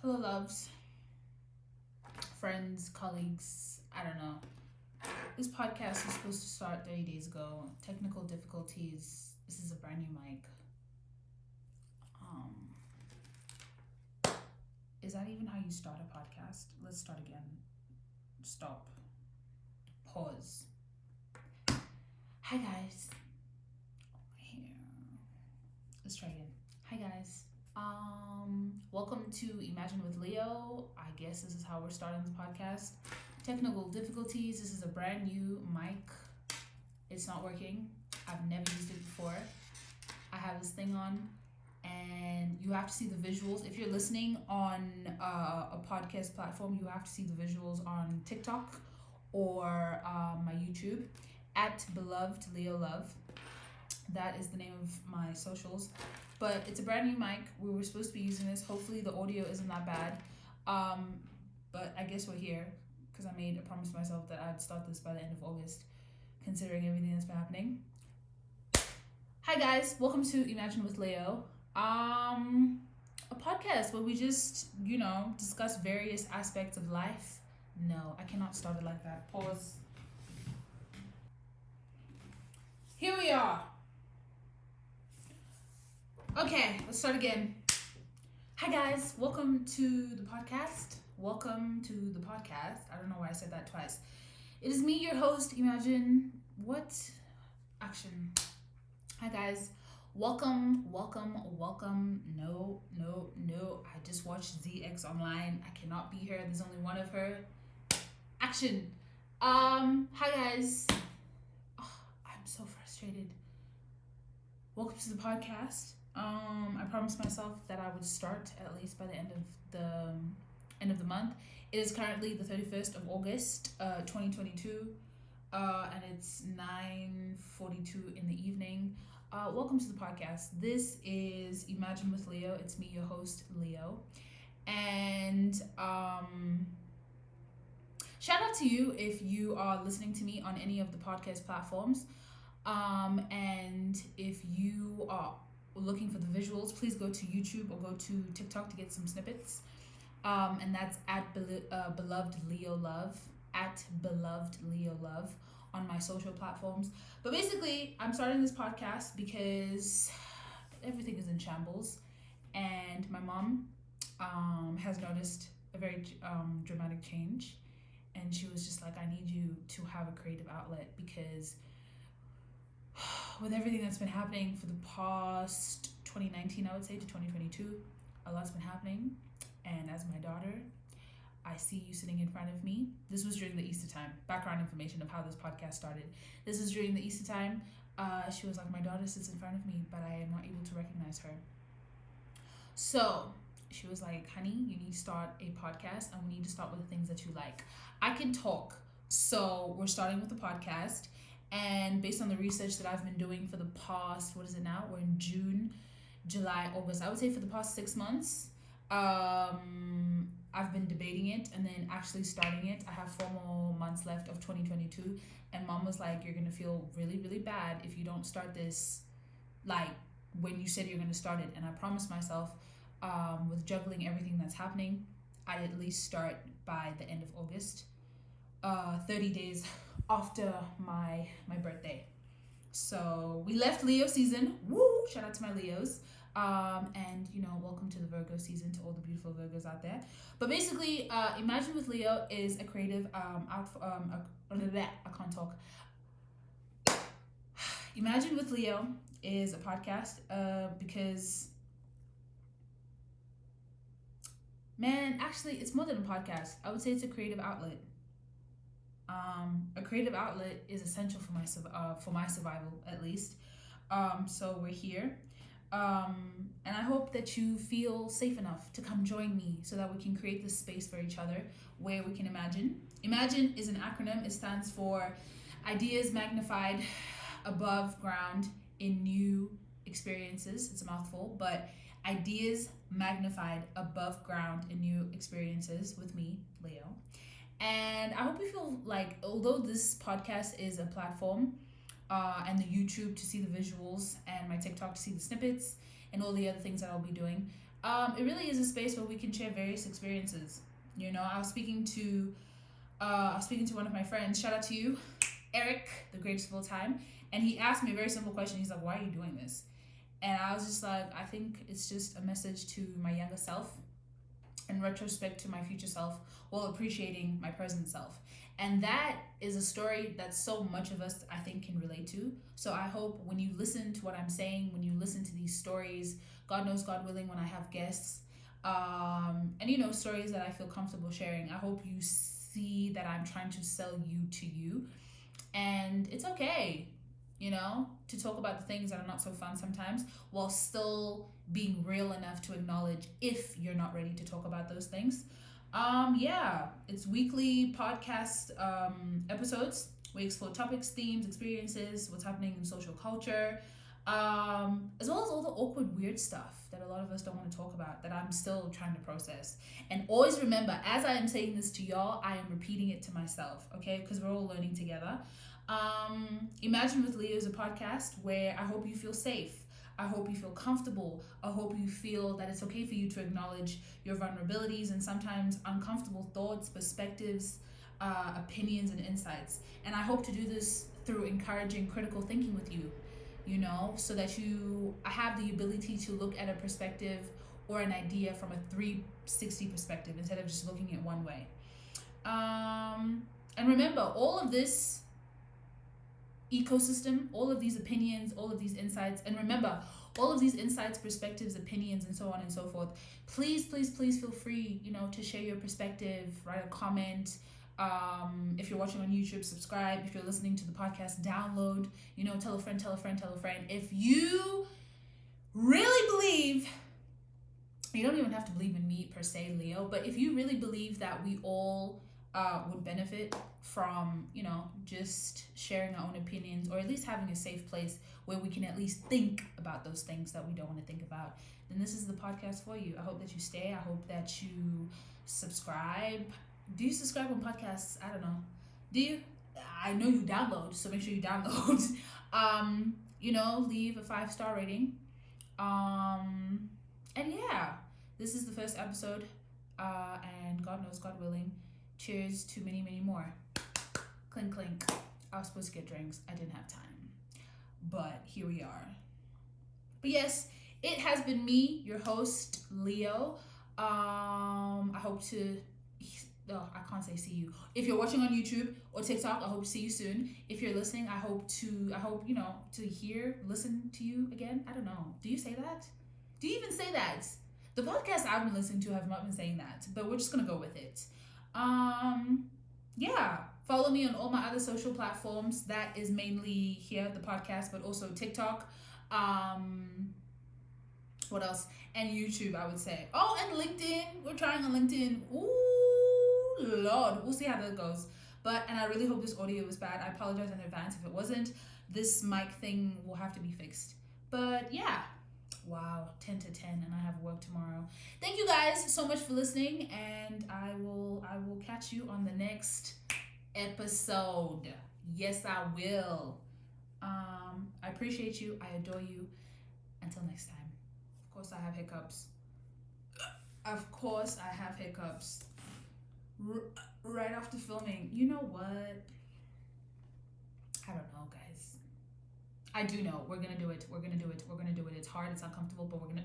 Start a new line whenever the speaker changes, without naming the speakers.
Hello, loves, friends, colleagues. I don't know. This podcast was supposed to start 30 days ago. Technical difficulties. This is a brand new mic. Um, is that even how you start a podcast? Let's start again. Stop. Pause. Hi, guys. Here. Let's try again. Hi, guys. Welcome to Imagine with Leo. I guess this is how we're starting this podcast. Technical difficulties. This is a brand new mic. It's not working. I've never used it before. I have this thing on, and you have to see the visuals. If you're listening on a podcast platform, you have to see the visuals on TikTok or my YouTube at Beloved Leo Love. That is the name of my socials. But it's a brand new mic. We were supposed to be using this. Hopefully the audio isn't that bad. But I guess we're here because I made a promise to myself that I'd start this by the end of August, considering everything that's been happening. Hi guys, welcome to Imagine with Leo. A podcast where we just, discuss various aspects of life. No, I cannot start it like that. Pause. Here we are. Okay, let's start again. Hi guys, welcome to the podcast. Welcome to the podcast. I don't know why I said that twice. It is me, your host, Imagine. What? Action. Hi guys. Welcome. No. I just watched ZX online. I cannot be her. There's only one of her. Action. Hi guys. Oh, I'm so frustrated. Welcome to the podcast. I promised myself that I would start at least by the end of the month. It is currently the 31st of August, 2022, and it's 9:42 in the evening. Welcome to the podcast. This is Imagine with Leo. It's me, your host, Leo, and shout out to you if you are listening to me on any of the podcast platforms. And if you are looking for the visuals, please go to YouTube or go to TikTok to get some snippets. And that's at Beloved Leo Love, at Beloved Leo Love on my social platforms. But basically, I'm starting this podcast because everything is in shambles, and my mom has noticed a very dramatic change, and she was just like, I need you to have a creative outlet because with everything that's been happening for the past 2019, I would say, to 2022, a lot's been happening. And as my daughter, I see you sitting in front of me. This was during the Easter time. Background information of how this podcast started. This was during the Easter time. She was like, my daughter sits in front of me, but I am not able to recognize her. So she was like, honey, you need to start a podcast, and we need to start with the things that you like. I can talk. So we're starting with the podcast. And based on the research that I've been doing for the past, what is it now? We're in June, July, August. I would say for the past 6 months, I've been debating it and then actually starting it. I have 4 more months left of 2022. And mom was like, you're going to feel really, really bad if you don't start this, like, when you said you're going to start it. And I promised myself, with juggling everything that's happening, I'd at least start by the end of August. 30 days after my birthday. So we left Leo season. Woo! Shout out to my Leos. And welcome to the Virgo season, to all the beautiful Virgos out there. But basically, Imagine with Leo is a creative I can't talk. Imagine with Leo is a podcast because actually it's more than a podcast. I would say it's a creative outlet. A creative outlet is essential for my survival, at least. So we're here, and I hope that you feel safe enough to come join me so that we can create this space for each other where we can imagine. Imagine is an acronym. It stands for Ideas Magnified Above Ground in New Experiences. It's a mouthful, but Ideas Magnified Above Ground in New Experiences with me, Leo. And I hope you feel like, although this podcast is a platform, and the YouTube to see the visuals, and my TikTok to see the snippets, and all the other things that I'll be doing, It really is a space where we can share various experiences. You know, I was speaking to one of my friends. Shout out to you, Eric, the greatest of all time. And he asked me a very simple question. He's like, "Why are you doing this?" And I was just like, I think it's just a message to my younger self, in retrospect to my future self, while appreciating my present self. And that is a story that so much of us, I think, can relate to. So I hope when you listen to what I'm saying, when you listen to these stories, God knows, God willing, when I have guests, and you know, stories that I feel comfortable sharing, I hope you see that I'm trying to sell you to you. And it's okay, you know, to talk about the things that are not so fun sometimes, while still being real enough to acknowledge if you're not ready to talk about those things. Yeah, it's weekly podcast episodes. We explore topics, themes, experiences, what's happening in social culture, as well as all the awkward, weird stuff that a lot of us don't want to talk about, that I'm still trying to process. And always remember, as I am saying this to y'all, I am repeating it to myself, okay? Because we're all learning together. Imagine with Leo is a podcast where I hope you feel safe. I hope you feel comfortable. I hope you feel that it's okay for you to acknowledge your vulnerabilities and sometimes uncomfortable thoughts, perspectives, opinions, and insights. And I hope to do this through encouraging critical thinking with you, you know, so that you have the ability to look at a perspective or an idea from a 360 perspective instead of just looking at one way. And remember, all of this ecosystem, all of these opinions, all of these insights, and remember, all of these insights, perspectives, opinions, and so on and so forth, please feel free, you know, to share your perspective, write a comment. If you're watching on YouTube, subscribe. If you're listening to the podcast, download, you know, tell a friend. If you really believe, you don't even have to believe in me per se, Leo, but if you really believe that we all would benefit from, you know, just sharing our own opinions, or at least having a safe place where we can at least think about those things that we don't want to think about, then this is the podcast for you. I hope that you stay. I hope that you subscribe. Do you subscribe on podcasts? I don't know. Do you? I know you download, so make sure you download. You know, leave a 5-star rating. And yeah, this is the first episode. And God knows, God willing, cheers to many, many more. Clink, clink. I was supposed to get drinks. I didn't have time. But here we are. But yes, it has been me, your host, Leo. I hope to... Oh, I can't say see you. If you're watching on YouTube or TikTok, I hope to see you soon. If you're listening, I hope, you know, to listen to you again. I don't know. Do you say that? Do you even say that? The podcasts I've been listening to have not been saying that, but we're just going to go with it. Yeah. Follow me on all my other social platforms. That is mainly here, the podcast, but also TikTok. What else? And YouTube, I would say. Oh, and LinkedIn. We're trying on LinkedIn. Ooh, Lord. We'll see how that goes. And I really hope this audio was bad. I apologize in advance if it wasn't. This mic thing will have to be fixed. But yeah. Wow, 10 to 10, and I have work tomorrow. Thank you guys so much for listening, and I will catch you on the next episode. Yes, I will. I appreciate you. I adore you. Until next time. Of course, I have hiccups. Right after filming. You know what? I don't know, guys. I do know. We're gonna do it. It's hard. It's uncomfortable, but we're gonna...